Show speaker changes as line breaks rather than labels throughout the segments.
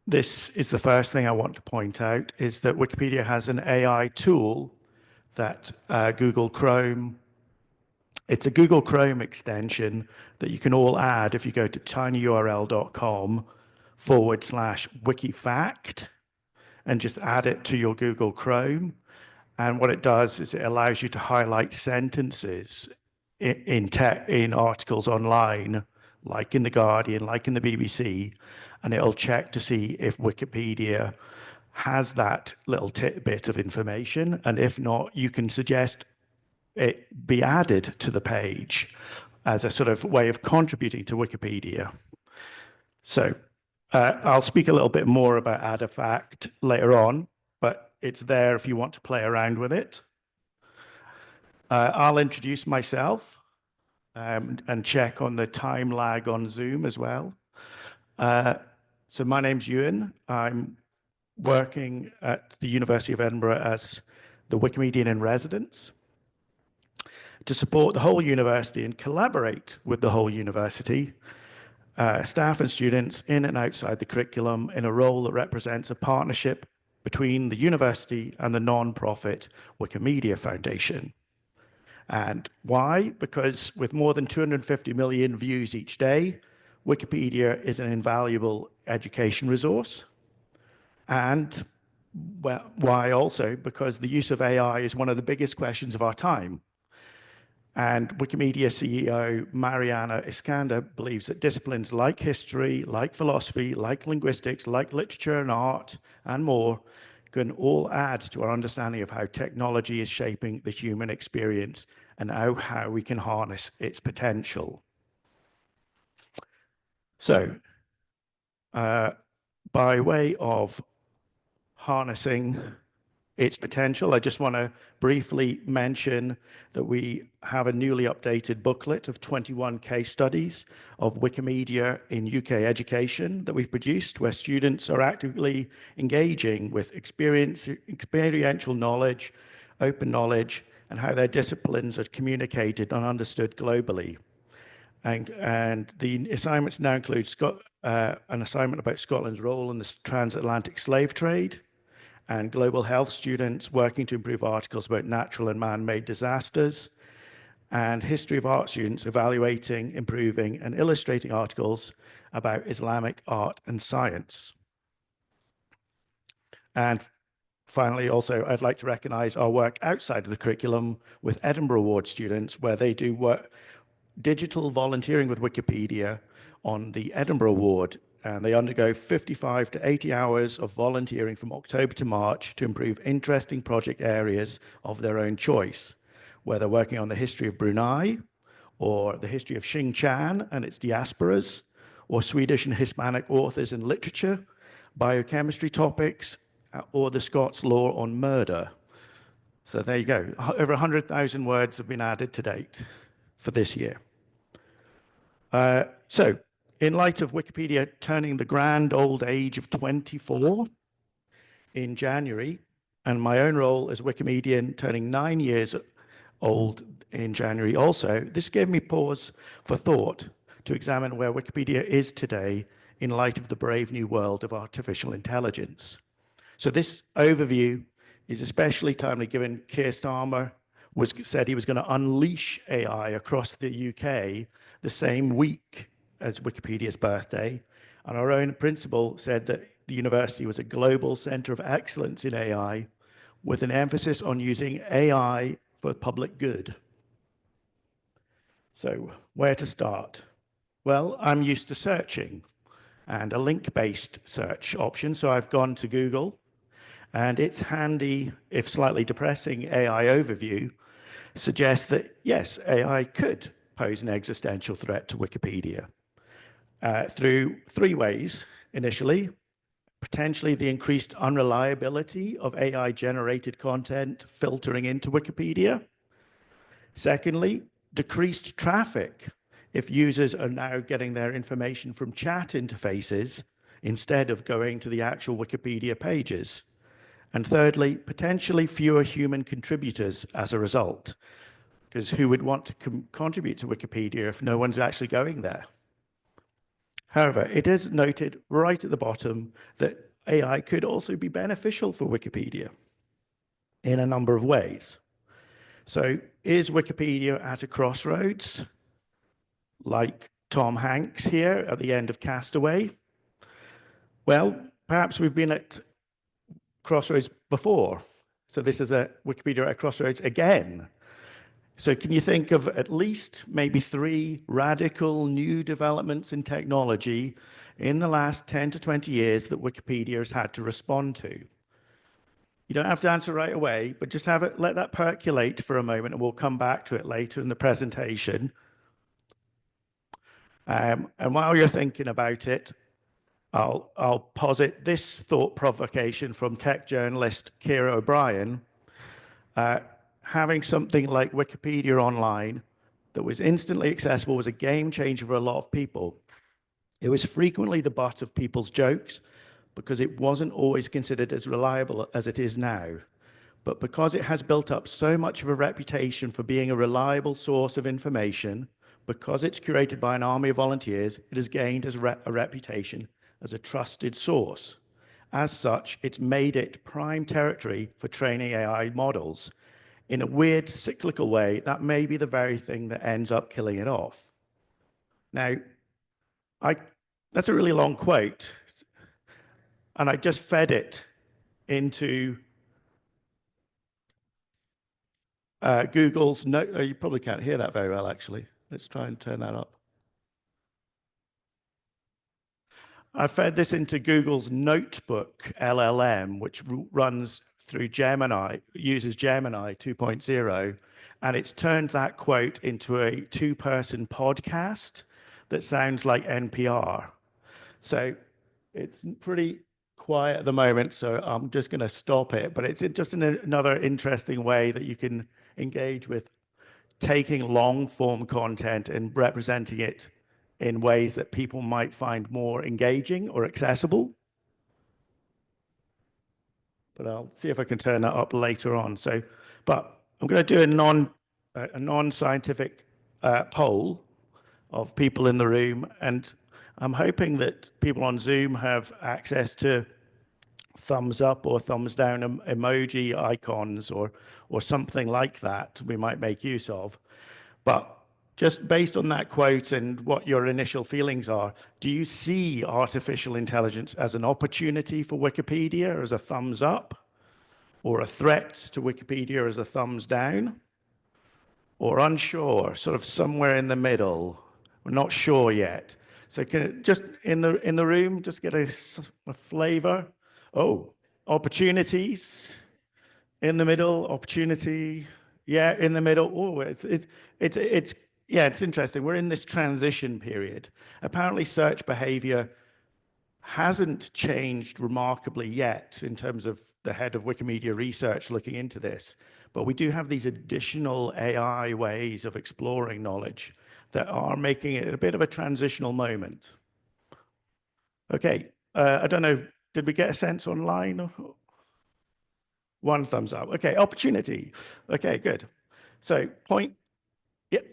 This is the first thing I want to point out, is that Wikipedia has an AI tool that Google Chrome, it's a Google Chrome extension that you can all add if you go to tinyurl.com/wikifact and just add it to your Google Chrome. And what it does is it allows you to highlight sentences in articles online, like in The Guardian, like in the BBC, and it'll check to see if Wikipedia has that little tidbit of information. And if not, you can suggest it be added to the page as a sort of way of contributing to Wikipedia. So I'll speak a little bit more about add a fact later on, but it's there if you want to play around with it. I'll introduce myself and check on the time lag on Zoom as well. So my name's Ewan. I'm working at the University of Edinburgh as the Wikimedian in residence to support the whole university and collaborate with the whole university, staff and students in and outside the curriculum in a role that represents a partnership between the university and the non-profit Wikimedia Foundation. And why? Because with more than 250 million views each day, Wikipedia is an invaluable education resource. And well, why also? Because the use of AI is one of the biggest questions of our time. And Wikimedia CEO Mariana Iskander believes that disciplines like history, like philosophy, like linguistics, like literature and art, and more, can all add to our understanding of how technology is shaping the human experience and how we can harness its potential. So, by way of harnessing its potential, I just want to briefly mention that we have a newly updated booklet of 21 case studies of Wikimedia in UK education that we've produced, where students are actively engaging with experiential knowledge, open knowledge, and how their disciplines are communicated and understood globally. And the assignments now include an assignment about Scotland's role in the transatlantic slave trade, and global health students working to improve articles about natural and man-made disasters, and history of art students evaluating, improving, and illustrating articles about Islamic art and science. And finally, also, I'd like to recognize our work outside of the curriculum with Edinburgh Award students, where they do work, digital volunteering with Wikipedia on the Edinburgh Award. And they undergo 55 to 80 hours of volunteering from October to March to improve interesting project areas of their own choice, whether working on the history of Brunei, or the history of Xinjiang and its diasporas, or Swedish and Hispanic authors in literature, biochemistry topics, or the Scots law on murder. So there you go. Over 100,000 words have been added to date for this year. So, in light of Wikipedia turning the grand old age of 24 in January, and my own role as Wikimedian turning 9 years old in January also, this gave me pause for thought to examine where Wikipedia is today in light of the brave new world of artificial intelligence. So this overview is especially timely given Keir Starmer said he was going to unleash AI across the UK the same week as Wikipedia's birthday. And our own principal said that the university was a global center of excellence in AI with an emphasis on using AI for public good. So where to start? Well, I'm used to searching and a link-based search option. So I've gone to Google, and its handy, if slightly depressing AI overview suggests that, yes, AI could pose an existential threat to Wikipedia through three ways. Initially, potentially the increased unreliability of AI-generated content filtering into Wikipedia. Secondly, decreased traffic if users are now getting their information from chat interfaces instead of going to the actual Wikipedia pages. And thirdly, potentially fewer human contributors as a result, because who would want to contribute to Wikipedia if no one's actually going there? However, it is noted right at the bottom that AI could also be beneficial for Wikipedia in a number of ways. So is Wikipedia at a crossroads, like Tom Hanks here at the end of Castaway? Well, perhaps we've been at crossroads before. So this is a Wikipedia at crossroads again. So can you think of at least maybe 3 radical new developments in technology in the last 10 to 20 years that Wikipedia has had to respond to? You don't have to answer right away, but just have it, let that percolate for a moment, and we'll come back to it later in the presentation. And while you're thinking about it, I'll posit this thought provocation from tech journalist Kira O'Brien. Having something like Wikipedia online that was instantly accessible was a game changer for a lot of people. It was frequently the butt of people's jokes because it wasn't always considered as reliable as it is now. But because it has built up so much of a reputation for being a reliable source of information, because it's curated by an army of volunteers, it has gained a reputation as a trusted source. As such, it's made it prime territory for training AI models. In a weird cyclical way, that may be the very thing that ends up killing it off. Now, that's a really long quote, and I just fed it into Google's note. Oh, you probably can't hear that very well, actually. Let's try and turn that up. I fed this into Google's Notebook LLM, which runs through Gemini, uses Gemini 2.0, and it's turned that quote into a 2-person podcast that sounds like NPR. So it's pretty quiet at the moment, so I'm just going to stop it. But it's just another interesting way that you can engage with taking long-form content and representing it in ways that people might find more engaging or accessible. But I'll see if I can turn that up later on. But I'm going to do a non-scientific poll of people in the room, and I'm hoping that people on Zoom have access to thumbs up or thumbs down emoji icons or something like that we might make use of. But just based on that quote and what your initial feelings are, do you see artificial intelligence as an opportunity for Wikipedia as a thumbs up, or a threat to Wikipedia as a thumbs down, or unsure, sort of somewhere in the middle? We're not sure yet. So can just in the room, just get a flavor. Oh, opportunities in the middle, opportunity. Yeah, in the middle. Oh, yeah, it's interesting. We're in this transition period. Apparently, search behavior hasn't changed remarkably yet in terms of the head of Wikimedia research looking into this. But we do have these additional AI ways of exploring knowledge that are making it a bit of a transitional moment. Okay, I don't know, did we get a sense online? 1 thumbs up. Okay, opportunity. Okay, good. So point, yep.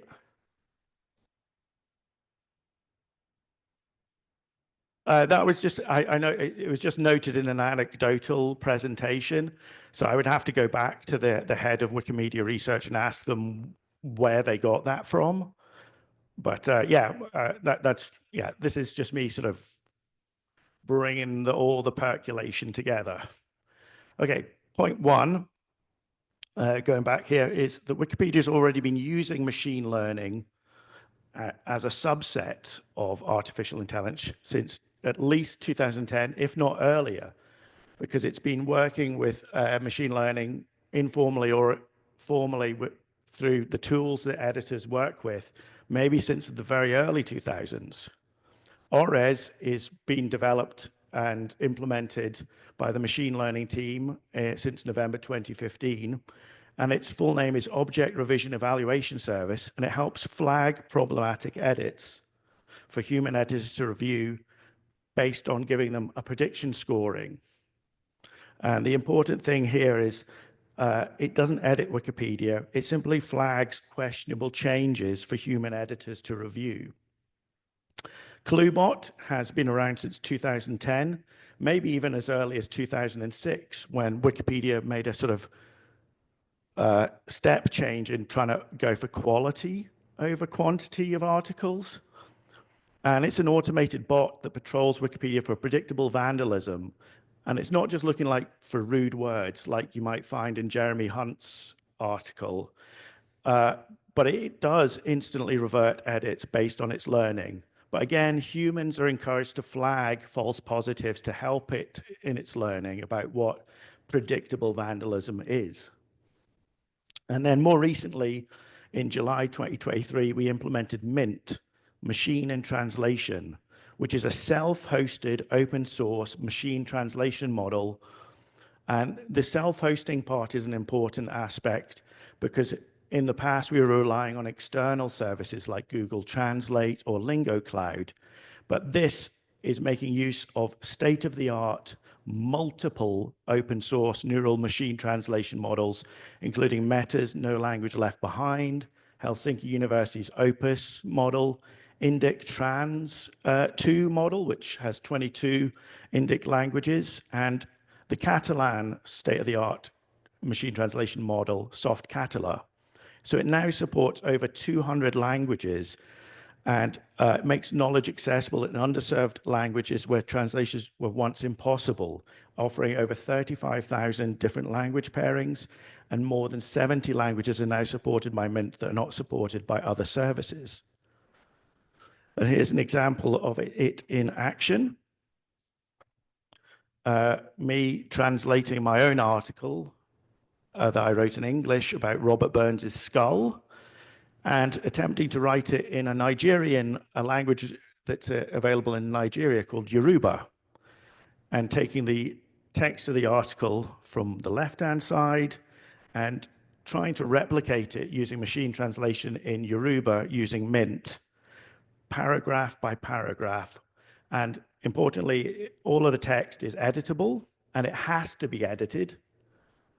That was just, I know it was just noted in an anecdotal presentation. So I would have to go back to the head of Wikimedia research and ask them where they got that from. But yeah, this is just me sort of bringing all the percolation together. Okay, point 1, going back here, is that Wikipedia has already been using machine learning as a subset of artificial intelligence since at least 2010, if not earlier, because it's been working with machine learning informally or formally through the tools that editors work with, maybe since the very early 2000s. ORES is being developed and implemented by the machine learning team since November 2015. And its full name is Object Revision Evaluation Service, and it helps flag problematic edits for human editors to review based on giving them a prediction scoring. And the important thing here is it doesn't edit Wikipedia. It simply flags questionable changes for human editors to review. Cluebot has been around since 2010, maybe even as early as 2006, when Wikipedia made a sort of step change in trying to go for quality over quantity of articles. And it's an automated bot that patrols Wikipedia for predictable vandalism. And it's not just looking like for rude words like you might find in Jeremy Hunt's article, but it does instantly revert edits based on its learning. But again, humans are encouraged to flag false positives to help it in its learning about what predictable vandalism is. And then more recently, in July 2023, we implemented Mint, Machine in Translation, which is a self-hosted open source machine translation model. And the self-hosting part is an important aspect because in the past we were relying on external services like Google Translate or Lingo Cloud, but this is making use of state-of-the-art multiple open source neural machine translation models, including Meta's No Language Left Behind, Helsinki University's Opus model, Indic Trans 2 model, which has 22 Indic languages, and the Catalan state-of-the-art machine translation model, Soft Catala. So it now supports over 200 languages and makes knowledge accessible in underserved languages where translations were once impossible, offering over 35,000 different language pairings, and more than 70 languages are now supported by Mint that are not supported by other services. And here's an example of it in action. Me translating my own article that I wrote in English about Robert Burns' skull, and attempting to write it in a Nigerian language that's available in Nigeria called Yoruba, and taking the text of the article from the left-hand side and trying to replicate it using machine translation in Yoruba using Mint, paragraph by paragraph. And importantly, all of the text is editable, and it has to be edited.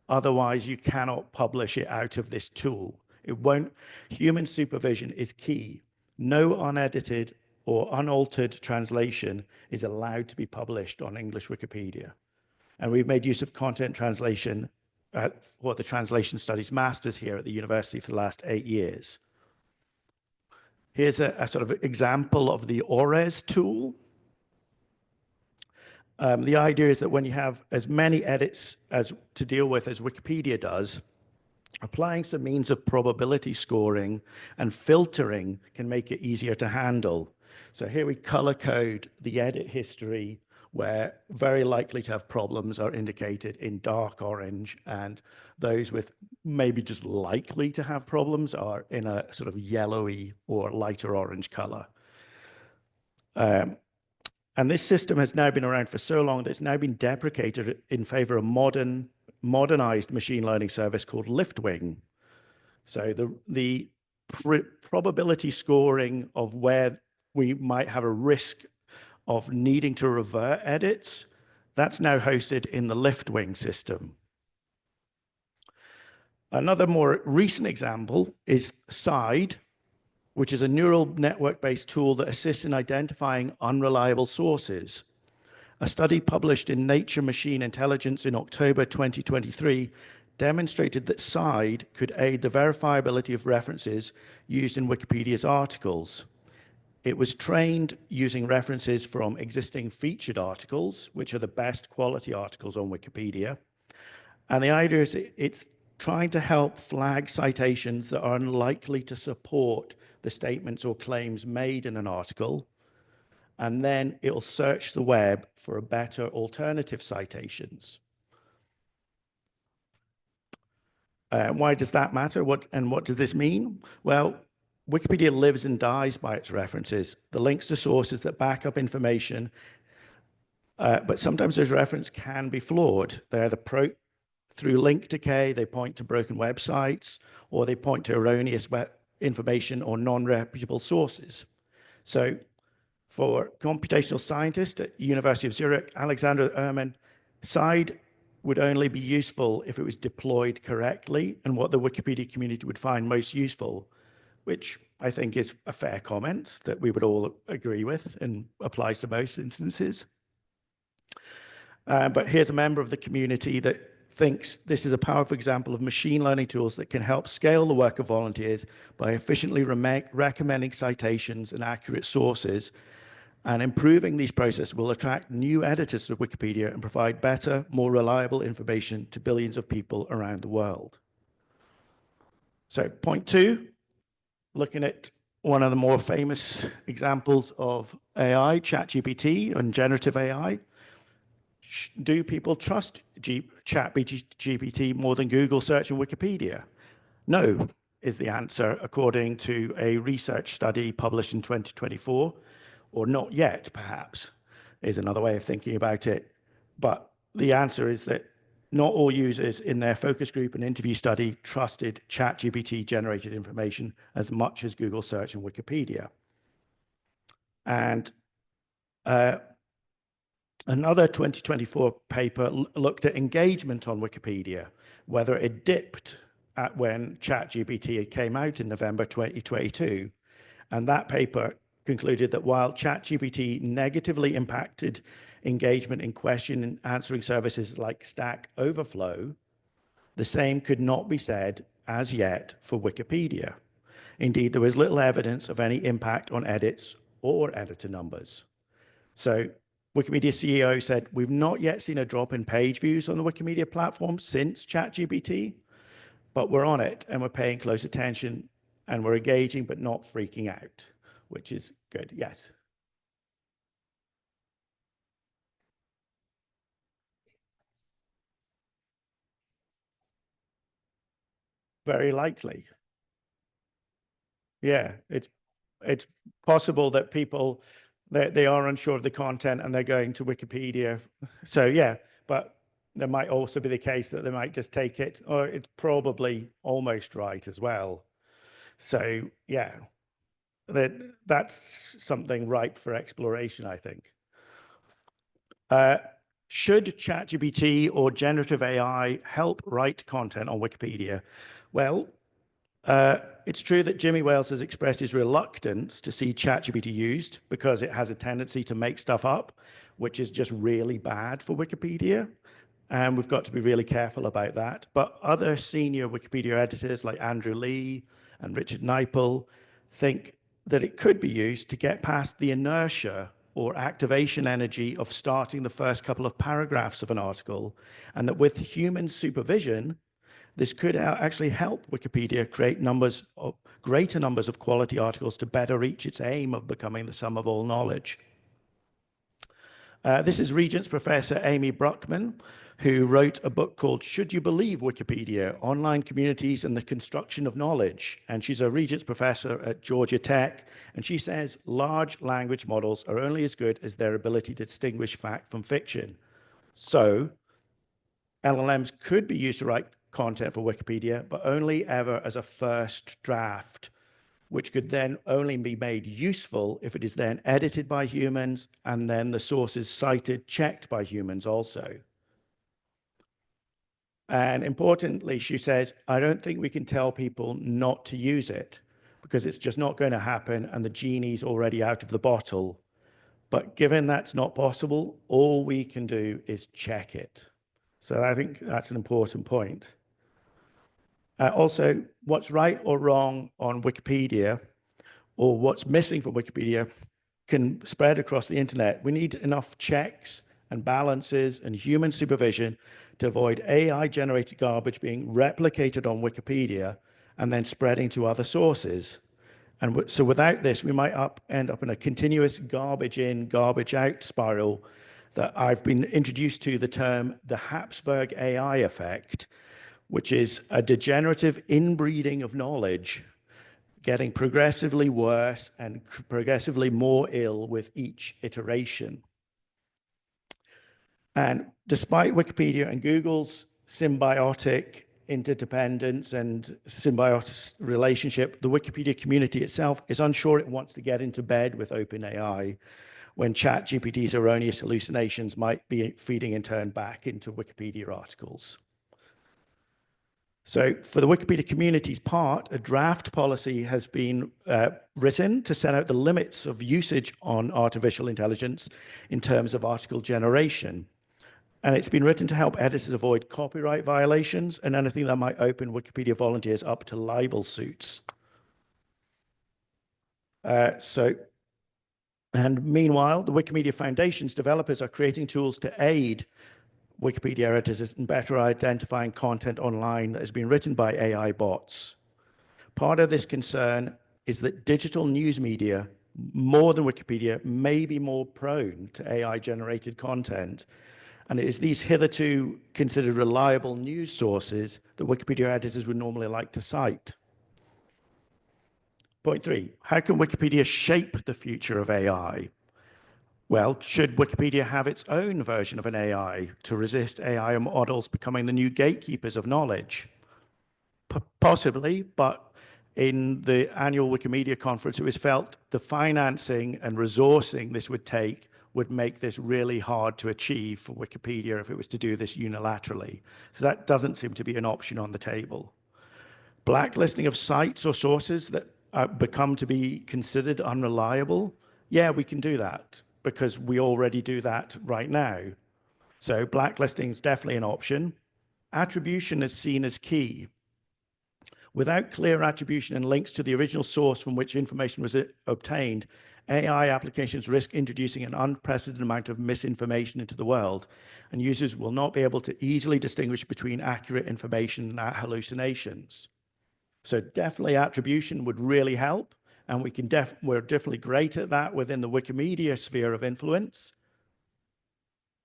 Otherwise, you cannot publish it out of this tool. It won't. Human supervision is key. No unedited or unaltered translation is allowed to be published on English Wikipedia. And we've made use of content translation for the Translation Studies Masters here at the university for the last 8 years. Here's a sort of example of the ORES tool. The idea is that when you have as many edits to deal with as Wikipedia does, applying some means of probability scoring and filtering can make it easier to handle. So here we color code the edit history, where very likely to have problems are indicated in dark orange, and those with maybe just likely to have problems are in a sort of yellowy or lighter orange color. And this system has now been around for so long that it's now been deprecated in favor of modernized machine learning service called Liftwing. So the probability scoring of where we might have a risk of needing to revert edits, that's now hosted in the Liftwing system. Another more recent example is SIDE, which is a neural network-based tool that assists in identifying unreliable sources. A study published in Nature Machine Intelligence in October 2023 demonstrated that SIDE could aid the verifiability of references used in Wikipedia's articles. It was trained using references from existing featured articles, which are the best quality articles on Wikipedia. And the idea is it's trying to help flag citations that are unlikely to support the statements or claims made in an article, and then it'll search the web for better alternative citations. Why does that matter? What does this mean? Well, Wikipedia lives and dies by its references, the links to sources that back up information, but sometimes those references can be flawed. They're through link decay, they point to broken websites, or they point to erroneous information or non-reputable sources. So for computational scientist at University of Zurich, Alexander Ehrman, SIDE would only be useful if it was deployed correctly and what the Wikipedia community would find most useful. which I think is a fair comment that we would all agree with and applies to most instances. But here's a member of the community that thinks this is a powerful example of machine learning tools that can help scale the work of volunteers by efficiently recommending citations and accurate sources. And improving these processes will attract new editors to Wikipedia and provide better, more reliable information to billions of people around the world. So point two, looking at one of the more famous examples of AI, ChatGPT and generative AI. Do people trust ChatGPT more than Google search and Wikipedia? No, is the answer, according to a research study published in 2024, or not yet, perhaps, is another way of thinking about it. But the answer is that not all users in their focus group and interview study trusted ChatGPT generated information as much as Google search and Wikipedia. And another 2024 paper looked at engagement on Wikipedia, whether it dipped at when ChatGPT came out in November 2022. And that paper concluded that while ChatGPT negatively impacted engagement in question and answering services like Stack Overflow, the same could not be said as yet for Wikipedia. Indeed, there was little evidence of any impact on edits or editor numbers. So Wikimedia CEO said, we've not yet seen a drop in page views on the Wikimedia platform since ChatGPT, but we're on it and we're paying close attention and we're engaging but not freaking out, which is good. Yes. Very likely. Yeah, it's possible that people they are unsure of the content and they're going to Wikipedia. So yeah, but there might also be the case that they might just take it, or it's probably almost right as well. So yeah, that's something ripe for exploration, I think. Should ChatGPT or generative AI help write content on Wikipedia? Well, it's true that Jimmy Wales has expressed his reluctance to see ChatGPT used because it has a tendency to make stuff up, which is just really bad for Wikipedia. And we've got to be really careful about that. But other senior Wikipedia editors like Andrew Lee and Richard Nipel think that it could be used to get past the inertia or activation energy of starting the first couple of paragraphs of an article, and that with human supervision, this could actually help Wikipedia create greater numbers of quality articles to better reach its aim of becoming the sum of all knowledge. This is Regents Professor Amy Bruckman, who wrote a book called Should You Believe Wikipedia? Online Communities and the Construction of Knowledge. And she's a Regents Professor at Georgia Tech. And she says large language models are only as good as their ability to distinguish fact from fiction. So LLMs could be used to write content for Wikipedia, but only ever as a first draft, which could then only be made useful if it is then edited by humans and then the sources cited, checked by humans also. And importantly, she says, I don't think we can tell people not to use it because it's just not going to happen and the genie's already out of the bottle. But given that's not possible, all we can do is check it. So I think that's an important point. Also, what's right or wrong on Wikipedia, or what's missing from Wikipedia, can spread across the internet. We need enough checks and balances and human supervision to avoid AI-generated garbage being replicated on Wikipedia and then spreading to other sources. And so without this, we might end up in a continuous garbage in, garbage out spiral that I've been introduced to the term the Habsburg AI effect, which is a degenerative inbreeding of knowledge, getting progressively worse and progressively more ill with each iteration. And despite Wikipedia and Google's symbiotic interdependence and symbiotic relationship, the Wikipedia community itself is unsure it wants to get into bed with OpenAI when ChatGPT's erroneous hallucinations might be feeding in turn back into Wikipedia articles. So for the Wikipedia community's part, a draft policy has been written to set out the limits of usage on artificial intelligence in terms of article generation. And it's been written to help editors avoid copyright violations and anything that might open Wikipedia volunteers up to libel suits. And meanwhile, the Wikimedia Foundation's developers are creating tools to aid Wikipedia editors in better identifying content online that has been written by AI bots. Part of this concern is that digital news media, more than Wikipedia, may be more prone to AI-generated content. And it is these hitherto considered reliable news sources that Wikipedia editors would normally like to cite. Point 3, how can Wikipedia shape the future of AI? Well, should Wikipedia have its own version of an AI to resist AI models becoming the new gatekeepers of knowledge? Possibly, but in the annual Wikimedia conference, it was felt the financing and resourcing this would take would make this really hard to achieve for Wikipedia if it was to do this unilaterally. So that doesn't seem to be an option on the table. Blacklisting of sites or sources that become to be considered unreliable, yeah, we can do that because we already do that right now. So blacklisting is definitely an option. Attribution is seen as key. Without clear attribution and links to the original source from which information was obtained, AI applications risk introducing an unprecedented amount of misinformation into the world, and users will not be able to easily distinguish between accurate information and hallucinations. So definitely attribution would really help, and we're definitely great at that within the Wikimedia sphere of influence,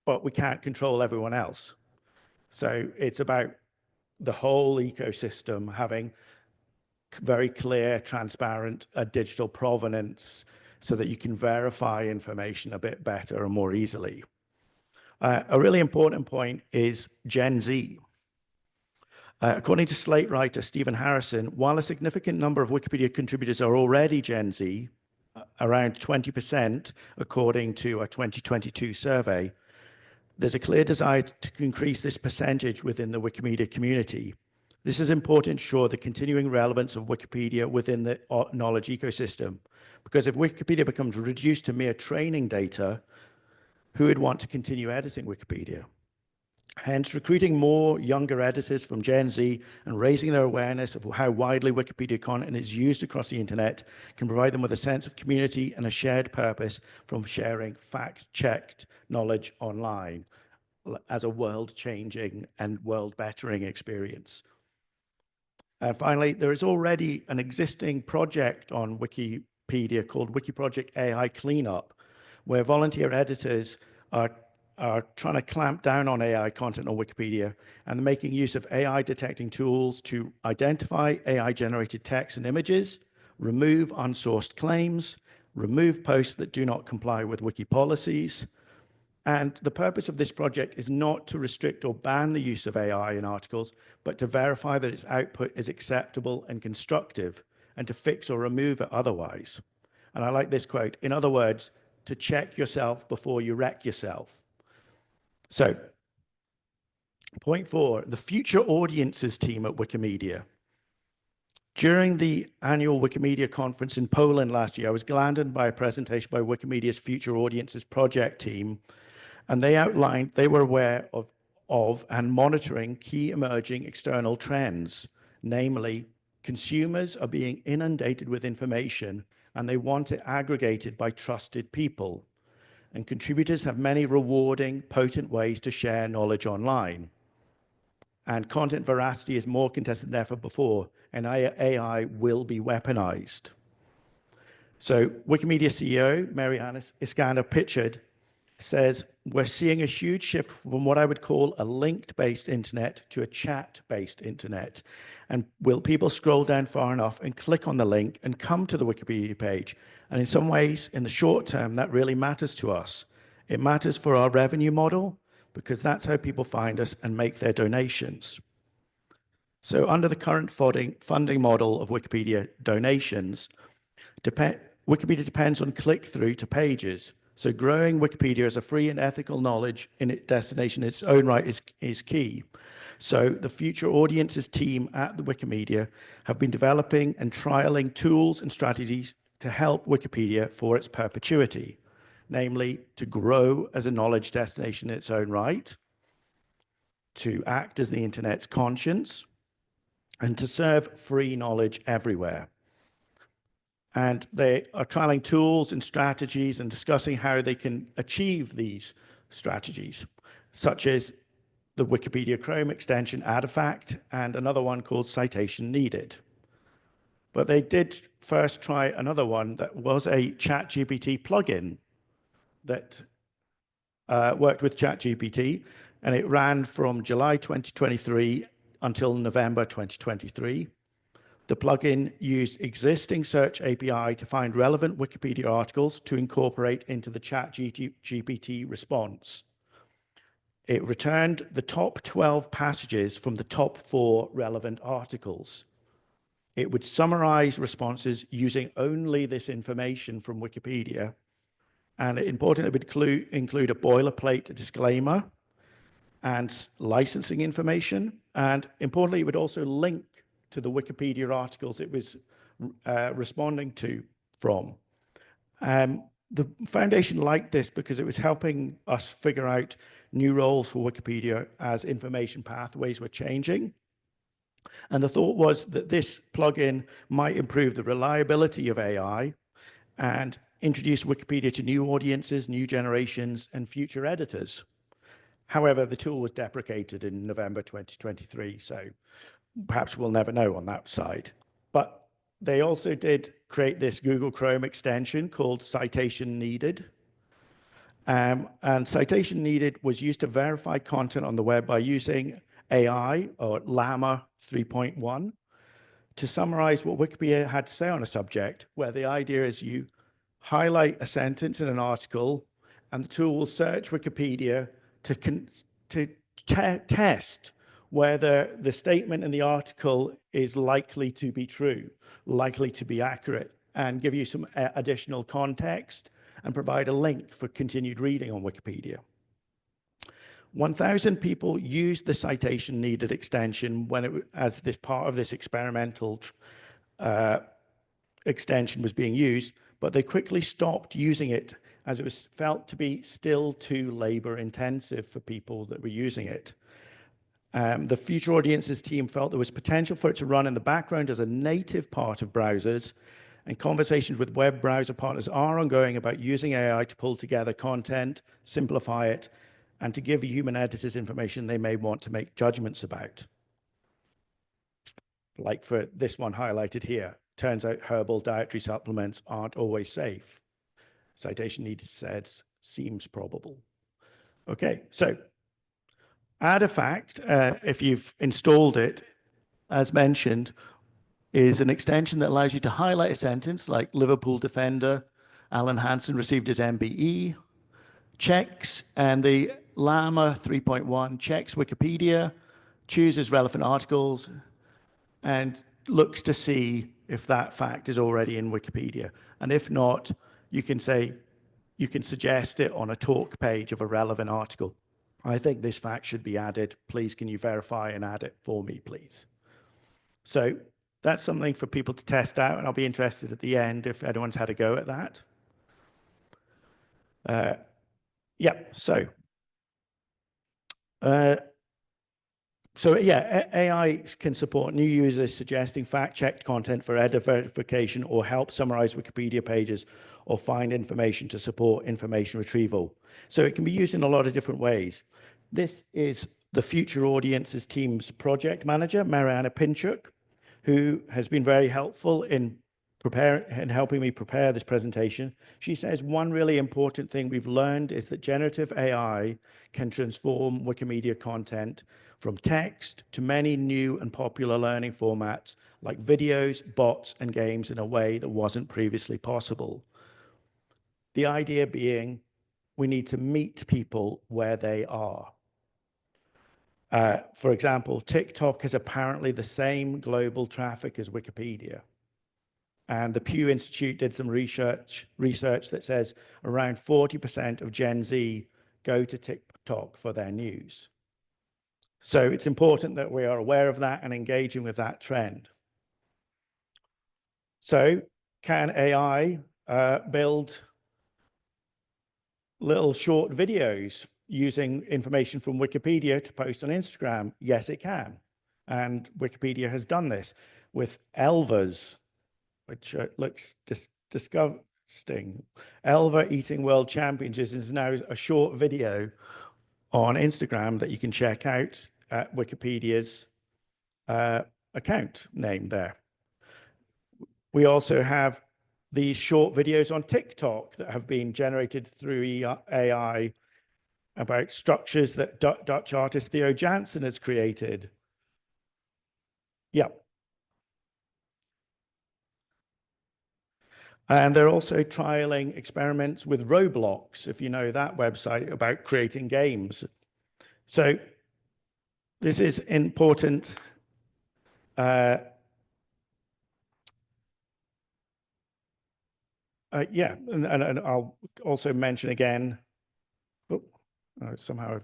but we can't control everyone else. So it's about the whole ecosystem having very clear, transparent digital provenance so that you can verify information a bit better and more easily. A really important point is Gen Z. According to Slate writer Stephen Harrison, while a significant number of Wikipedia contributors are already Gen Z, around 20% according to a 2022 survey, there's a clear desire to increase this percentage within the Wikimedia community. This is important to ensure the continuing relevance of Wikipedia within the knowledge ecosystem, because if Wikipedia becomes reduced to mere training data, who would want to continue editing Wikipedia? Hence, recruiting more younger editors from Gen Z and raising their awareness of how widely Wikipedia content is used across the internet can provide them with a sense of community and a shared purpose from sharing fact-checked knowledge online as a world-changing and world-bettering experience. And finally, there is already an existing project on Wikipedia called Wiki Project AI Cleanup, where volunteer editors are trying to clamp down on AI content on Wikipedia and making use of AI detecting tools to identify AI-generated text and images, remove unsourced claims, remove posts that do not comply with wiki policies. And the purpose of this project is not to restrict or ban the use of AI in articles, but to verify that its output is acceptable and constructive, and to fix or remove it otherwise. And I like this quote, in other words, to check yourself before you wreck yourself. So, point 4, the future audiences team at Wikimedia. During the annual Wikimedia conference in Poland last year, I was gladdened by a presentation by Wikimedia's Future Audiences project team, and they outlined they were aware of and monitoring key emerging external trends, namely, consumers are being inundated with information and they want it aggregated by trusted people. And contributors have many rewarding, potent ways to share knowledge online. And content veracity is more contested than ever before, and AI will be weaponized. So Wikimedia CEO, Mariana Iskandar-Pitchard, says, we're seeing a huge shift from what I would call a linked-based internet to a chat-based internet. And will people scroll down far enough and click on the link and come to the Wikipedia page? And in some ways, in the short term, that really matters to us. It matters for our revenue model, because that's how people find us and make their donations. So under the current funding model of Wikipedia donations, Wikipedia depends on click-through to pages. So growing Wikipedia as a free and ethical knowledge in its destination in its own right is key. So the future audiences team at the Wikimedia have been developing and trialing tools and strategies to help Wikipedia for its perpetuity, namely to grow as a knowledge destination in its own right, to act as the internet's conscience, and to serve free knowledge everywhere. And they are trialing tools and strategies and discussing how they can achieve these strategies, such as the Wikipedia Chrome extension Artifact and another one called Citation Needed. But they did first try another one that was a ChatGPT plugin that worked with ChatGPT, and it ran from July 2023 until November 2023. The plugin used existing search API to find relevant Wikipedia articles to incorporate into the ChatGPT response. It returned the top 12 passages from the top 4 relevant articles. It would summarize responses using only this information from Wikipedia. And importantly, it would include a boilerplate disclaimer and licensing information. And importantly, it would also link to the Wikipedia articles it was responding to from. The foundation liked this because it was helping us figure out new roles for Wikipedia as information pathways were changing. And the thought was that this plugin might improve the reliability of AI and introduce Wikipedia to new audiences, new generations, and future editors. However, the tool was deprecated in November 2023, so perhaps we'll never know on that side. But they also did create this Google Chrome extension called Citation Needed. And Citation Needed was used to verify content on the web by using AI, or Llama 3.1, to summarize what Wikipedia had to say on a subject, where the idea is you highlight a sentence in an article, and the tool will search Wikipedia to test whether the statement in the article is likely to be true, likely to be accurate, and give you some additional context and provide a link for continued reading on Wikipedia. 1,000 people used the Citation Needed extension as this part of this experimental extension was being used, but they quickly stopped using it as it was felt to be still too labor intensive for people that were using it. The future audiences team felt there was potential for it to run in the background as a native part of browsers, and conversations with web browser partners are ongoing about using AI to pull together content, simplify it, and to give human editors information they may want to make judgments about. Like for this one highlighted here, turns out herbal dietary supplements aren't always safe. Citation Needed says, seems probable. Okay, so Artifact, if you've installed it, as mentioned, is an extension that allows you to highlight a sentence like Liverpool defender Alan Hansen received his MBE, checks, and the Llama 3.1 checks Wikipedia, chooses relevant articles, and looks to see if that fact is already in Wikipedia. And if not, you can suggest it on a talk page of a relevant article. I think this fact should be added. Please, can you verify and add it for me, please? So that's something for people to test out, and I'll be interested at the end if anyone's had a go at that. AI can support new users suggesting fact-checked content for editor verification or help summarize Wikipedia pages or find information to support information retrieval. So it can be used in a lot of different ways. This is the Future Audiences team's project manager, Mariana Pinchuk, who has been very helpful in helping me prepare this presentation. She says one really important thing we've learned is that generative AI can transform Wikimedia content from text to many new and popular learning formats like videos, bots, and games in a way that wasn't previously possible. The idea being we need to meet people where they are. For example, TikTok has apparently the same global traffic as Wikipedia. And the Pew Institute did some research that says around 40% of Gen Z go to TikTok for their news. So it's important that we are aware of that and engaging with that trend. So can AI build little short videos using information from Wikipedia to post on Instagram? Yes, it can. And Wikipedia has done this with Elvers, which looks disgusting. Elva eating world championships is now a short video on Instagram that you can check out at Wikipedia's account name there. We also have these short videos on TikTok that have been generated through AI about structures that Dutch artist Theo Jansen has created. Yeah. And they're also trialing experiments with Roblox, if you know that website, about creating games. So this is important. Yeah, and I'll also mention again, somehow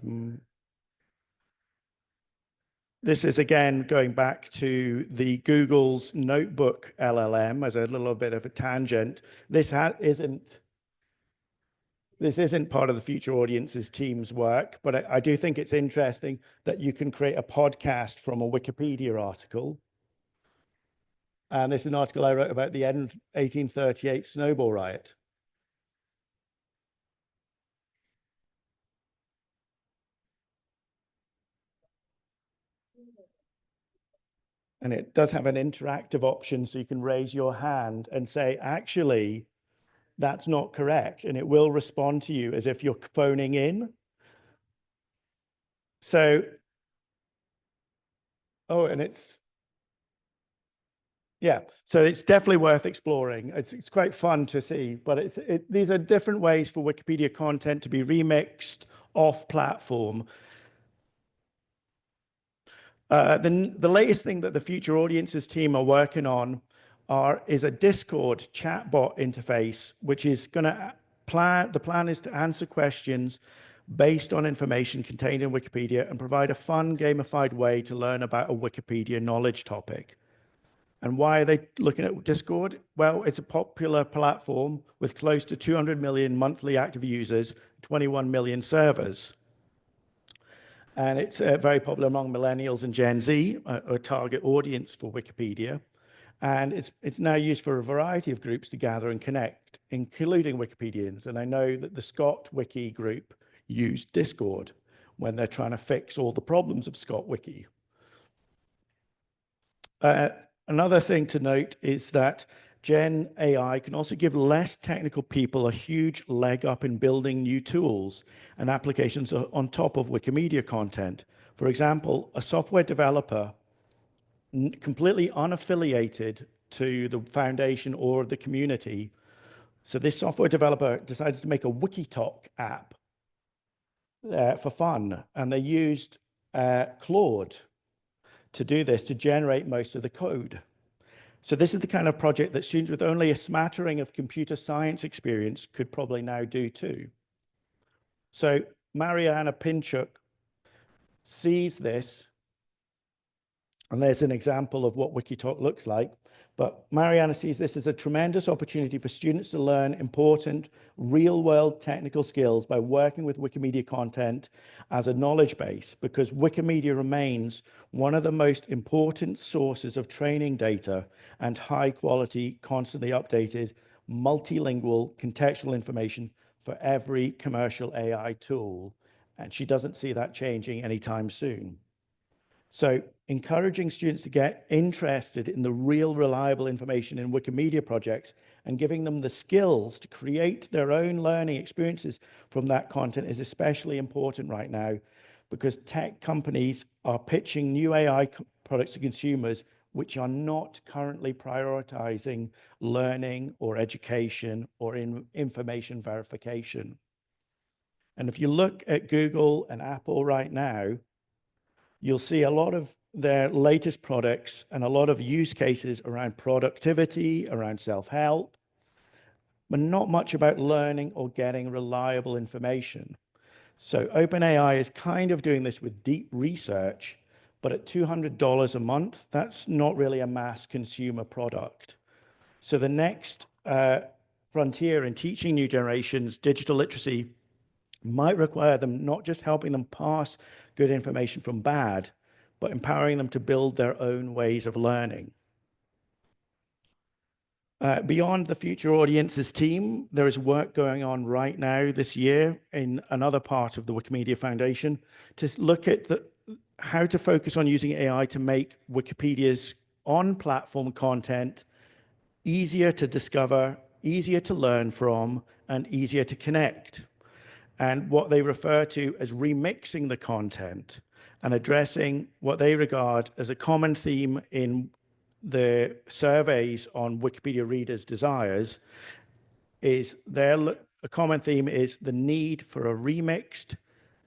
this is again going back to the Google's Notebook LLM as a little bit of a tangent. This isn't part of the Future Audiences team's work, but I do think it's interesting that you can create a podcast from a Wikipedia article. And this is an article I wrote about the 1838 snowball riot. And it does have an interactive option, so you can raise your hand and say, actually, that's not correct. And it will respond to you as if you're phoning in. So, and yeah, so it's definitely worth exploring. It's quite fun to see, but these are different ways for Wikipedia content to be remixed off platform. The latest thing that the Future Audiences team are working on is a Discord chatbot interface, which is going to the plan is to answer questions based on information contained in Wikipedia and provide a fun, gamified way to learn about a Wikipedia knowledge topic. And why are they looking at Discord? Well, it's a popular platform with close to 200 million monthly active users, 21 million servers. And it's very popular among millennials and Gen Z, a target audience for Wikipedia. And it's now used for a variety of groups to gather and connect, including Wikipedians. And I know that the Scott Wiki group use Discord when they're trying to fix all the problems of Scott Wiki. Another thing to note is that Gen AI can also give less technical people a huge leg up in building new tools and applications on top of Wikimedia content. For example, a software developer completely unaffiliated to the foundation or the community. So this software developer decided to make a WikiTalk app for fun, and they used Claude to do this, to generate most of the code. So this is the kind of project that students with only a smattering of computer science experience could probably now do too. So Mariana Pinchuk sees this, and there's an example of what WikiTalk looks like. But Mariana sees this as a tremendous opportunity for students to learn important real-world technical skills by working with Wikimedia content as a knowledge base, because Wikimedia remains one of the most important sources of training data and high-quality, constantly updated, multilingual, contextual information for every commercial AI tool. And she doesn't see that changing anytime soon. So encouraging students to get interested in the real reliable information in Wikimedia projects and giving them the skills to create their own learning experiences from that content is especially important right now, because tech companies are pitching new AI products to consumers which are not currently prioritizing learning or education or information verification. And if you look at Google and Apple right now, you'll see a lot of their latest products and a lot of use cases around productivity, around self-help, but not much about learning or getting reliable information. So OpenAI is kind of doing this with deep research, but at $200 a month, that's not really a mass consumer product. So the next frontier in teaching new generations digital literacy might require them not just helping them pass good information from bad, but empowering them to build their own ways of learning. Beyond the Future Audiences team, there is work going on right now this year in another part of the Wikimedia Foundation to look at how to focus on using AI to make Wikipedia's on-platform content easier to discover, easier to learn from, and easier to connect. And what they refer to as remixing the content and addressing what they regard as a common theme in the surveys on Wikipedia readers' desires is a common theme is the need for a remixed,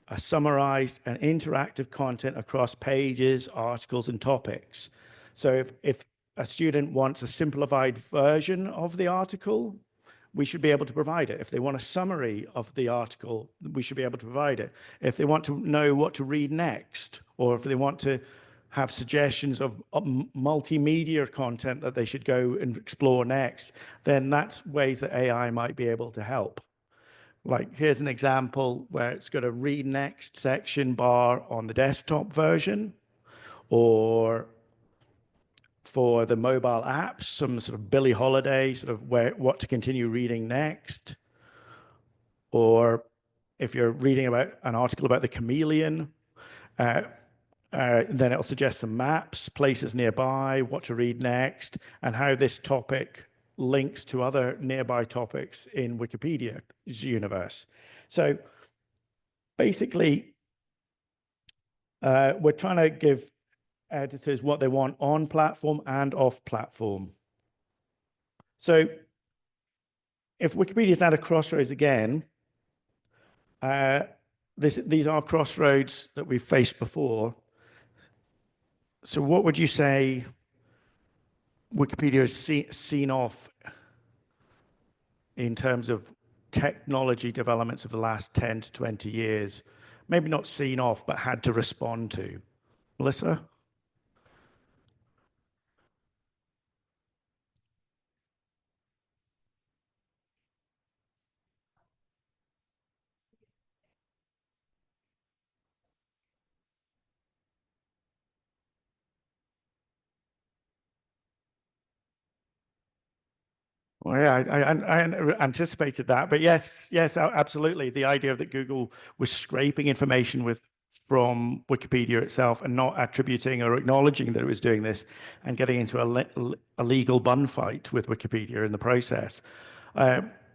a summarized and interactive content across pages, articles, and topics. So if a student wants a simplified version of the article, we should be able to provide it. If they want a summary of the article, we should be able to provide it. If they want to know what to read next, or if they want to have suggestions of multimedia content that they should go and explore next, then that's ways that AI might be able to help. Like here's an example where it's got a read next section bar on the desktop version, or for the mobile apps, some sort of Billie Holiday, sort of what to continue reading next. Or if you're reading about an article about the chameleon, then it'll suggest some maps, places nearby, what to read next, and how this topic links to other nearby topics in Wikipedia's universe. So basically, we're trying to give editors what they want on platform and off platform. So if Wikipedia's at a crossroads again, these are crossroads that we've faced before. So what would you say Wikipedia has seen off in terms of technology developments of the last 10 to 20 years? Maybe not seen off, but had to respond to. Melissa? Well, yeah, I anticipated that, but yes, absolutely. The idea that Google was scraping information from Wikipedia itself and not attributing or acknowledging that it was doing this, and getting into a legal bun fight with Wikipedia in the process.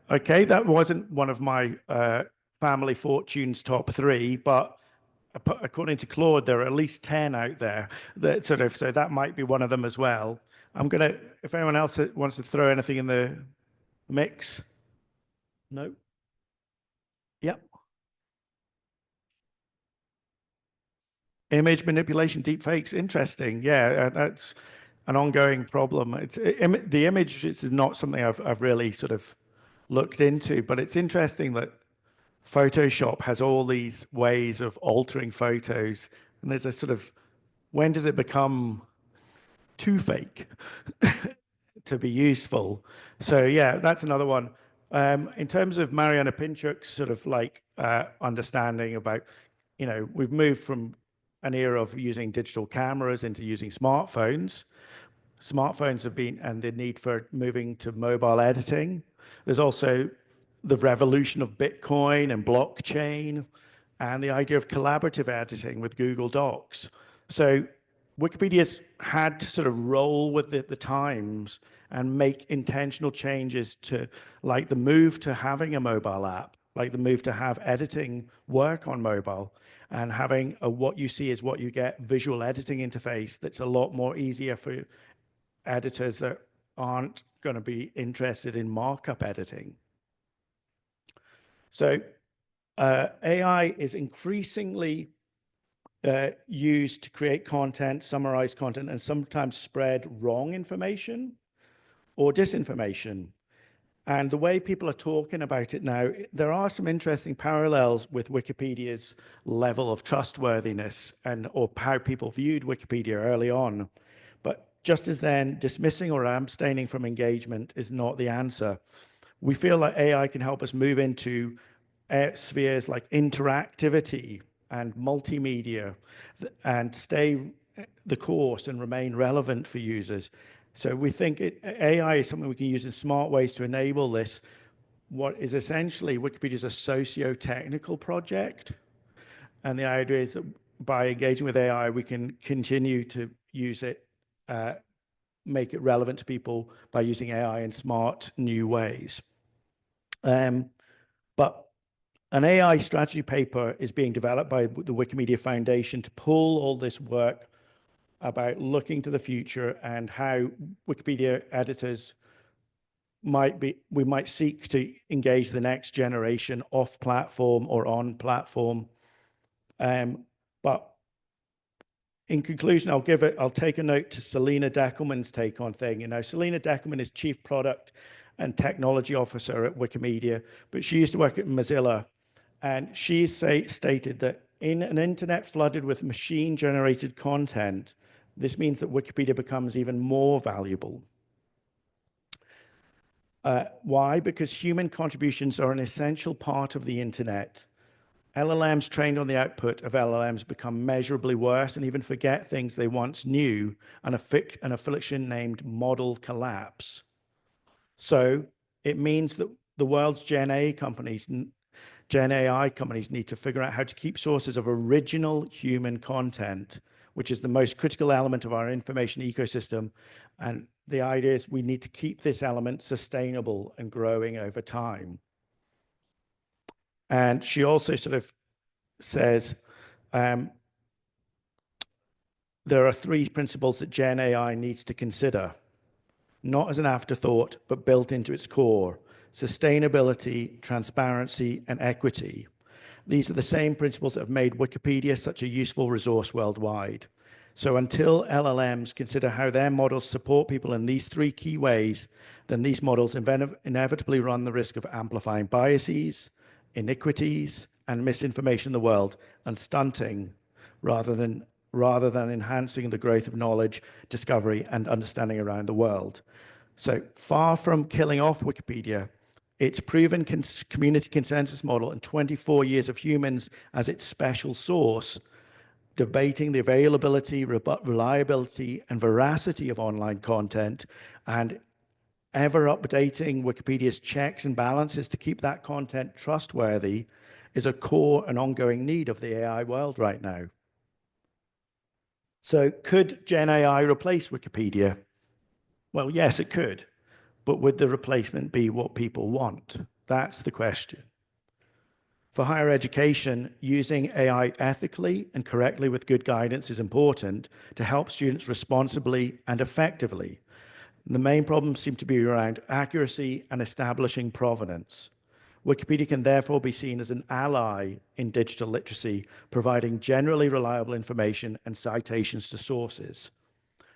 Okay, that wasn't one of my family fortunes top three, but according to Claude, there are at least 10 out there that so that might be one of them as well. If anyone else wants to throw anything in the mix. No? Yep. Image manipulation, deep fakes, interesting. Yeah, that's an ongoing problem. The image is not something I've really sort of looked into, but it's interesting that Photoshop has all these ways of altering photos, and there's a sort of, when does it become too fake to be useful? So yeah, that's another one. In terms of Mariana Pinchuk's sort of like understanding about, we've moved from an era of using digital cameras into using smartphones. Smartphones have been, and the need for moving to mobile editing. There's also the revolution of Bitcoin and blockchain, and the idea of collaborative editing with Google Docs. So Wikipedia's had to sort of roll with the times and make intentional changes to, like the move to having a mobile app, like the move to have editing work on mobile, and having a what you see is what you get visual editing interface that's a lot more easier for editors that aren't going to be interested in markup editing. So AI is increasingly used to create content, summarize content, and sometimes spread wrong information or disinformation. And the way people are talking about it now, there are some interesting parallels with Wikipedia's level of trustworthiness and or how people viewed Wikipedia early on. But just as then, dismissing or abstaining from engagement is not the answer. We feel like AI can help us move into spheres like interactivity and multimedia and stay the course and remain relevant for users. So we think AI is something we can use in smart ways to enable this. What is essentially Wikipedia is a socio-technical project. And the idea is that by engaging with AI, we can continue to use it, make it relevant to people by using AI in smart new ways. But an AI strategy paper is being developed by the Wikimedia Foundation to pull all this work about looking to the future and how Wikipedia editors we might seek to engage the next generation off platform or on platform. But in conclusion, I'll take a note to Selena Deckelman's take on thing. You know, Selena Deckelman is Chief Product and Technology Officer at Wikimedia, but she used to work at Mozilla. And she stated that in an internet flooded with machine-generated content, this means that Wikipedia becomes even more valuable. Why? Because human contributions are an essential part of the internet. LLMs trained on the output of LLMs become measurably worse and even forget things they once knew, an affliction named model collapse. So it means that the world's Gen AI companies need to figure out how to keep sources of original human content, which is the most critical element of our information ecosystem. And the idea is we need to keep this element sustainable and growing over time. And she also sort of says, there are three principles that Gen AI needs to consider, not as an afterthought, but built into its core: sustainability, transparency, and equity. These are the same principles that have made Wikipedia such a useful resource worldwide. So until LLMs consider how their models support people in these three key ways, then these models inevitably run the risk of amplifying biases, iniquities, and misinformation in the world, and stunting rather than enhancing the growth of knowledge, discovery, and understanding around the world. So far from killing off Wikipedia, its proven community consensus model and 24 years of humans as its special source, debating the availability, reliability, and veracity of online content, and ever updating Wikipedia's checks and balances to keep that content trustworthy, is a core and ongoing need of the AI world right now. So could Gen AI replace Wikipedia? Well, yes, it could. But would the replacement be what people want? That's the question. For higher education, using AI ethically and correctly with good guidance is important to help students responsibly and effectively. The main problems seem to be around accuracy and establishing provenance. Wikipedia can therefore be seen as an ally in digital literacy, providing generally reliable information and citations to sources.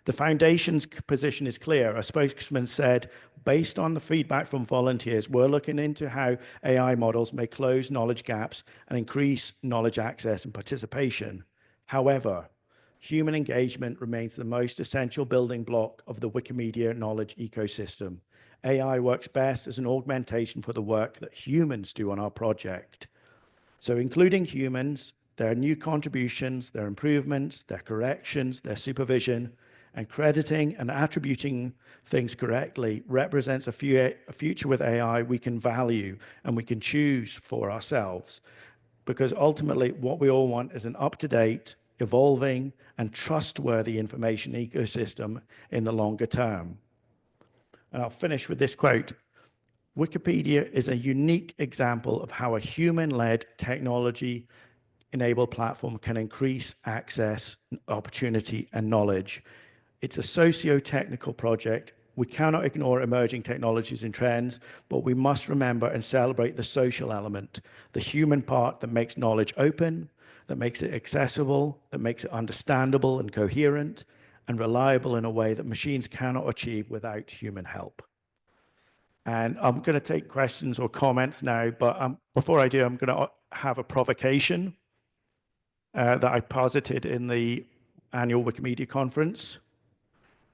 The Foundation's position is clear. A spokesman said, based on the feedback from volunteers, we're looking into how AI models may close knowledge gaps and increase knowledge access and participation. However, human engagement remains the most essential building block of the Wikimedia knowledge ecosystem. AI works best as an augmentation for the work that humans do on our project. So including humans, their new contributions, their improvements, their corrections, their supervision, and crediting and attributing things correctly represents a future with AI we can value and we can choose for ourselves. Because ultimately, what we all want is an up-to-date, evolving, and trustworthy information ecosystem in the longer term. And I'll finish with this quote. Wikipedia is a unique example of how a human-led technology-enabled platform can increase access, opportunity, and knowledge. It's a socio-technical project. We cannot ignore emerging technologies and trends, but we must remember and celebrate the social element, the human part that makes knowledge open, that makes it accessible, that makes it understandable and coherent, and reliable in a way that machines cannot achieve without human help. And I'm going to take questions or comments now, but before I do, I'm going to have a provocation that I posited in the annual Wikimedia conference.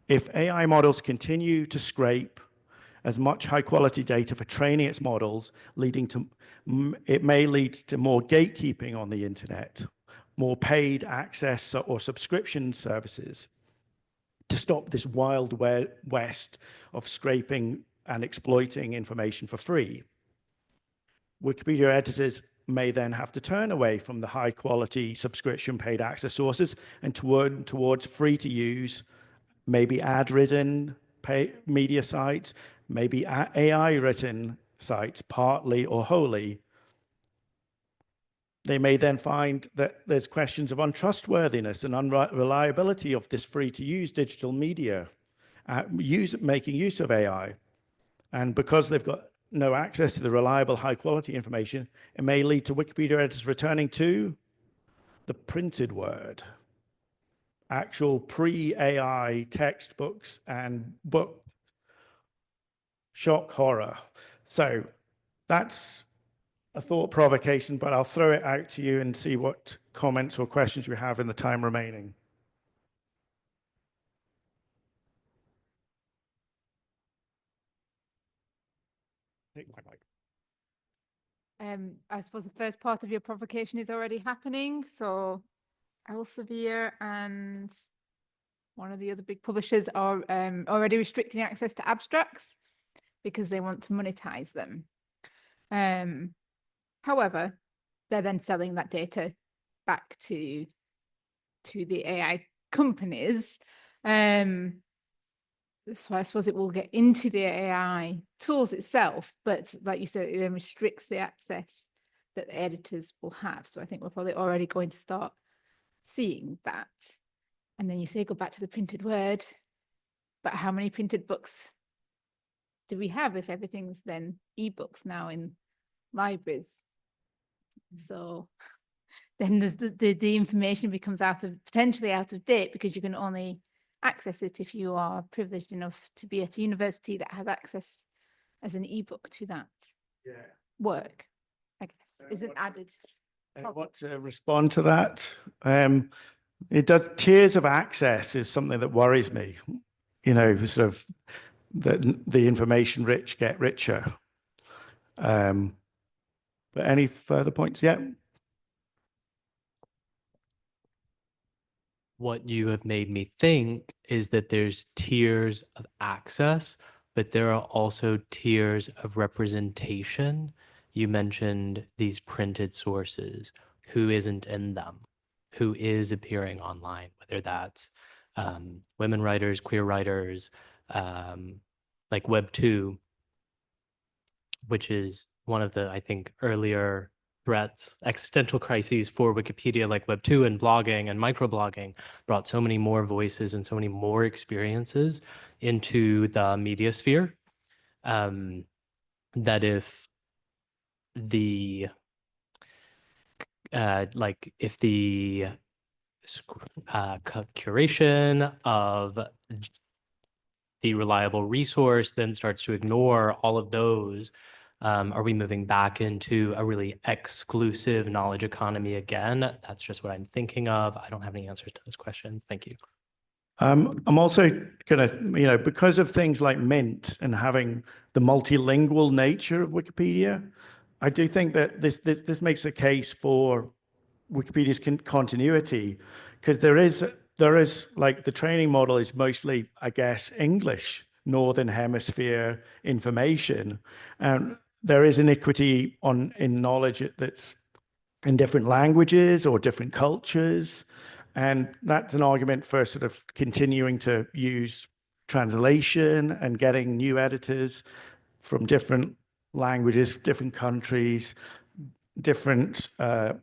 If AI models continue to scrape as much high quality data for training its models, it may lead to more gatekeeping on the internet, more paid access or subscription services to stop this wild west of scraping and exploiting information for free. Wikipedia editors may then have to turn away from the high quality subscription paid access sources and towards free to use, maybe ad ridden media sites, maybe AI written sites, partly or wholly. They may then find that there's questions of untrustworthiness and unreliability of this free to use digital media, making use of AI. And because they've got no access to the reliable, high quality information, it may lead to Wikipedia editors returning to the printed word, actual pre-AI textbooks and book shock horror. So that's a thought provocation, but I'll throw it out to you and see what comments or questions we have in the time remaining. Take my mic.
I suppose the first part of your provocation is already happening. So Elsevier and one of the other big publishers are already restricting access to abstracts because they want to monetize them. However, they're then selling that data back to the AI companies. So I suppose it will get into the AI tools itself, but like you said, it then restricts the access that the editors will have. So I think we're probably already going to start seeing that. And then you say go back to the printed word, but how many printed books do we have if everything's then ebooks now in libraries? So then there's the information becomes potentially out of date because you can only access it if you are privileged enough to be at a university that has access as an ebook to that work, I guess, isn't added.
I want to respond to that. Tiers of access is something that worries me. Sort of the information rich get richer. But any further points? Yeah.
What you have made me think is that there's tiers of access, but there are also tiers of representation. You mentioned these printed sources. Who isn't in them? Who is appearing online, whether that's women writers, queer writers, like Web2, which is one of the, I think, earlier threats, existential crises for Wikipedia, like Web2 and blogging and microblogging, brought so many more voices and so many more experiences into the media sphere, that if the curation of the reliable resource then starts to ignore all of those, are we moving back into a really exclusive knowledge economy again? That's just what I'm thinking of. I don't have any answers to those questions. Thank you.
I'm also going to, because of things like Mint and having the multilingual nature of Wikipedia, I do think that this makes a case for Wikipedia's continuity, because there is like the training model is mostly, I guess, English, Northern Hemisphere information, and there is inequity in knowledge that's in different languages or different cultures. And that's an argument for sort of continuing to use translation and getting new editors from different languages, different countries, different, creating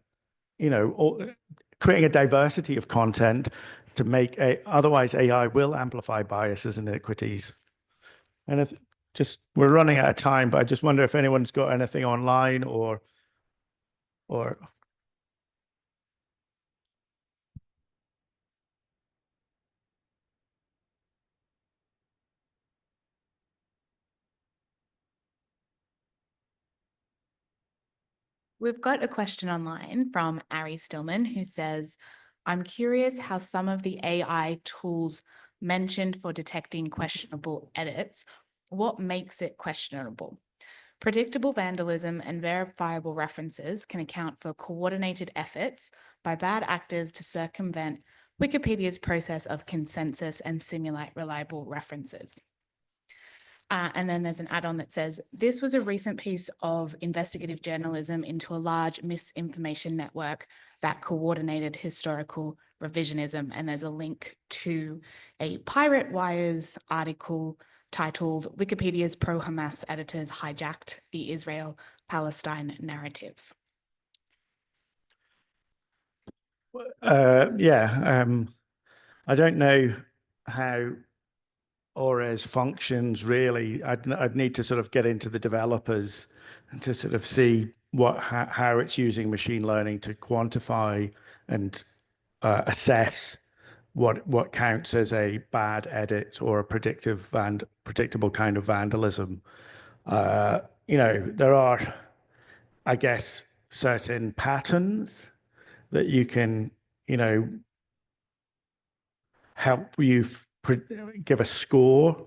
a diversity of content to otherwise AI will amplify biases and inequities. And we're running out of time, but I just wonder if anyone's got anything online or
We've got a question online from Ari Stillman who says, I'm curious how some of the AI tools mentioned for detecting questionable edits, what makes it questionable? Predictable vandalism and verifiable references can account for coordinated efforts by bad actors to circumvent Wikipedia's process of consensus and simulate reliable references. And then there's an add-on that says, this was a recent piece of investigative journalism into a large misinformation network that coordinated historical revisionism. And there's a link to a Pirate Wires article titled Wikipedia's pro-Hamas editors hijacked the Israel-Palestine narrative.
I don't know how ORES functions really. I'd need to sort of get into the developers and to sort of see how it's using machine learning to quantify and assess what counts as a bad edit or a predictable kind of vandalism. There are, I guess, certain patterns that you can, help you give a score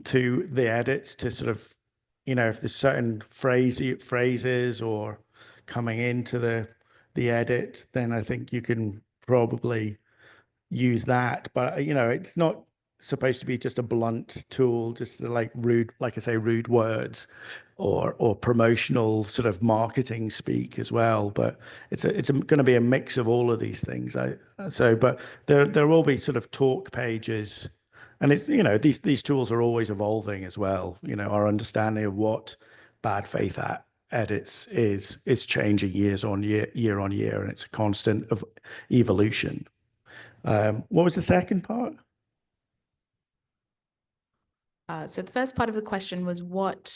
to the edits to sort of, if there's certain phrases or coming into the edit, then I think you can probably use that. But, it's not supposed to be just a blunt tool, just like rude, like I say, rude words or promotional sort of marketing speak as well. But it's going to be a mix of all of these things. But there will be sort of talk pages, and it's, these tools are always evolving as well. Our understanding of what bad faith edits is changing year on year, and it's a constant of evolution. What was the second part?
So the first part of the question was what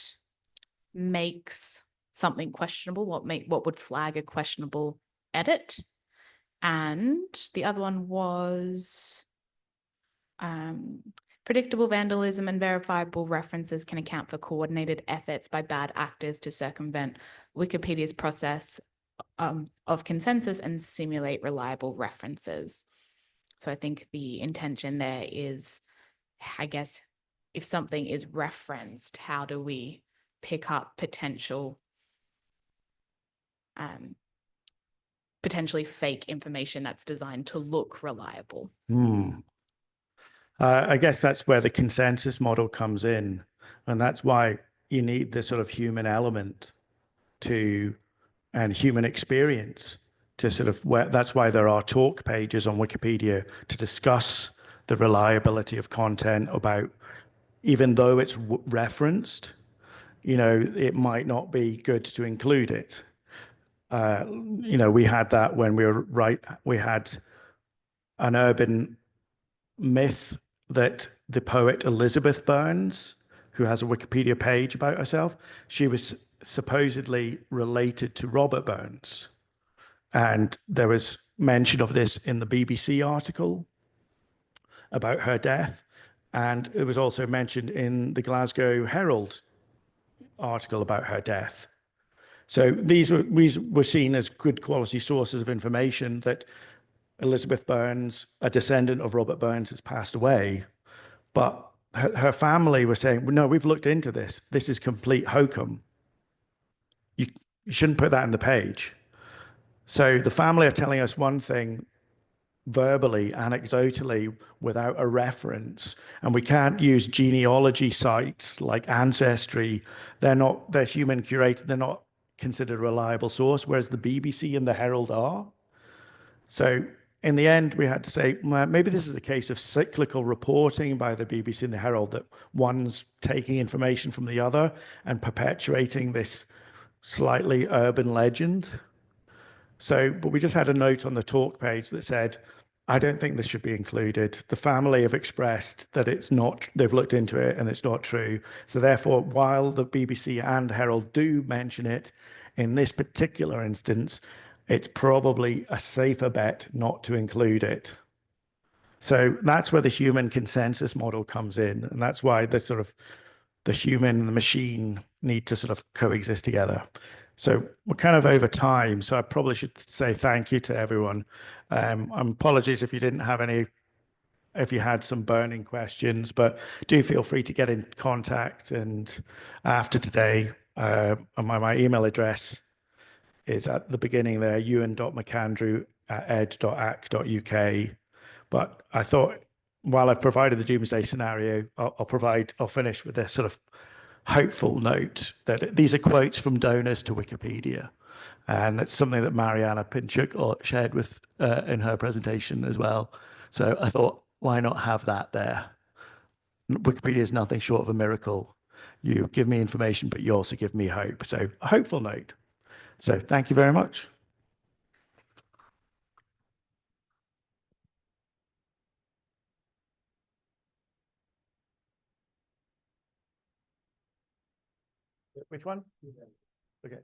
makes something questionable? What would flag a questionable edit? And the other one was predictable vandalism and verifiable references can account for coordinated efforts by bad actors to circumvent Wikipedia's process of consensus and simulate reliable references. So I think the intention there is, I guess, if something is referenced, how do we pick up potentially fake information that's designed to look reliable?
I guess that's where the consensus model comes in. And that's why you need this sort of human element and human experience to sort of that's why there are talk pages on Wikipedia to discuss the reliability of content about, even though it's referenced, it might not be good to include it. We had that when we had an urban myth that the poet Elizabeth Burns, who has a Wikipedia page about herself, she was supposedly related to Robert Burns. And there was mention of this in the BBC article about her death. And it was also mentioned in the Glasgow Herald article about her death. So these were seen as good quality sources of information that Elizabeth Burns, a descendant of Robert Burns, has passed away. But her family were saying, no, we've looked into this. This is complete hokum. You shouldn't put that in the page. So the family are telling us one thing verbally, anecdotally, without a reference. And we can't use genealogy sites like Ancestry. They're human curated. They're not considered a reliable source, whereas the BBC and the Herald are. So in the end, we had to say, well, maybe this is a case of cyclical reporting by the BBC and the Herald, that one's taking information from the other and perpetuating this slightly urban legend. But we just had a note on the talk page that said, I don't think this should be included. The family have expressed that it's not, they've looked into it and it's not true. So therefore, while the BBC and Herald do mention it, in this particular instance, it's probably a safer bet not to include it. So that's where the human consensus model comes in. And that's why the human and the machine need to sort of coexist together. So we're kind of over time, so I probably should say thank you to everyone. Apologies if you didn't have any, if you had some burning questions, but do feel free to get in contact. And after today, my email address is at the beginning there, ewan.mcandrew@ed.ac.uk. But I thought, while I've provided the doomsday scenario, I'll finish with this sort of hopeful note that these are quotes from donors to Wikipedia. And it's something that Mariana Pinchuk shared with in her presentation as well. So I thought, why not have that there? Wikipedia is nothing short of a miracle. You give me information, but you also give me hope. So a hopeful note. So thank you very much. Which one? Okay.